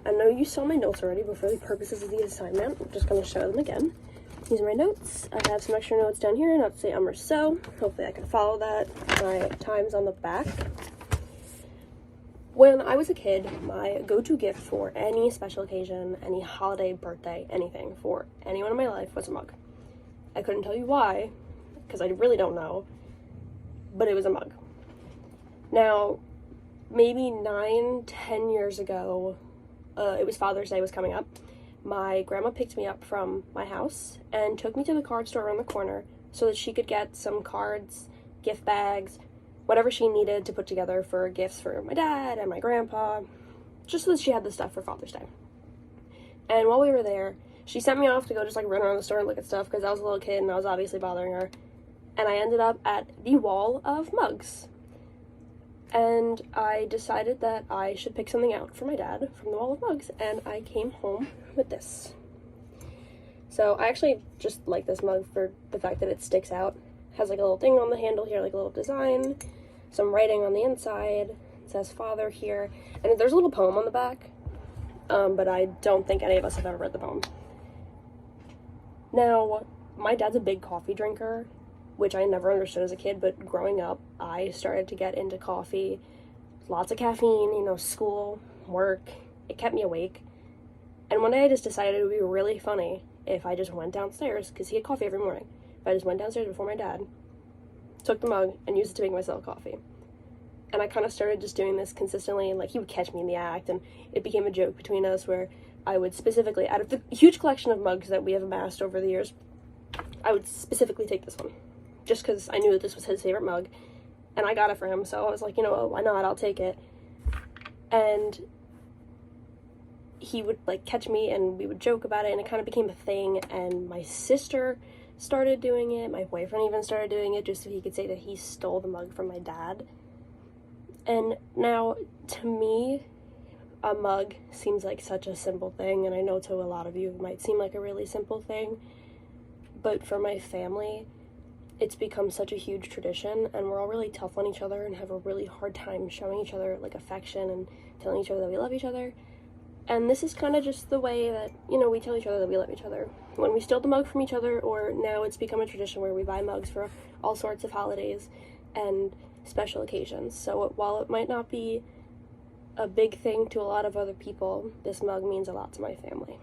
I know you saw my notes already, but for the purposes of the assignment, I'm just going to show them again. These are my notes. I have some extra notes down here, not to say or so. Hopefully I can follow that. My time's on the back. When I was a kid, my go-to gift for any special occasion, any holiday, birthday, anything, for anyone in my life was a mug. I couldn't tell you why, because I really don't know, but it was a mug. Now, maybe 9-10 years ago, it was Father's Day was coming up. My grandma picked me up from my house and took me to the card store around the corner so that she could get some cards, gift bags, whatever she needed to put together for gifts for my dad and my grandpa, just so that she had the stuff for Father's Day. And while we were there, she sent me off to go just like run around the store and look at stuff because I was a little kid and I was obviously bothering her. And I ended up at the wall of mugs. And I decided that I should pick something out for my dad from the wall of mugs, and I came home with this. So I actually just like this mug for the fact that it sticks out. It has like a little thing on the handle here, like a little design, some writing on the inside. It says father here, and there's a little poem on the back, but I don't think any of us have ever read the poem. Now, my dad's a big coffee drinker, which I never understood as a kid, but growing up, I started to get into coffee. Lots of caffeine, school, work. It kept me awake. And one day I just decided it would be really funny if I just went downstairs, because he had coffee every morning. If I just went downstairs before my dad, took the mug, and used it to make myself coffee. And I kind of started just doing this consistently, and he would catch me in the act, and it became a joke between us where I would specifically, out of the huge collection of mugs that we have amassed over the years, I would specifically take this one. Just because I knew that this was his favorite mug, and I got it for him, so I was like, why not, I'll take it. And he would catch me and we would joke about it, and it kind of became a thing. And my sister started doing it, my boyfriend even started doing it, just so he could say that he stole the mug from my dad. And now, to me, a mug seems like such a simple thing, and I know to a lot of you it might seem like a really simple thing, but for my family, it's become such a huge tradition, and we're all really tough on each other and have a really hard time showing each other affection and telling each other that we love each other. And this is kind of just the way that, we tell each other that we love each other. When we steal the mug from each other, or now it's become a tradition where we buy mugs for all sorts of holidays and special occasions. So while it might not be a big thing to a lot of other people, this mug means a lot to my family.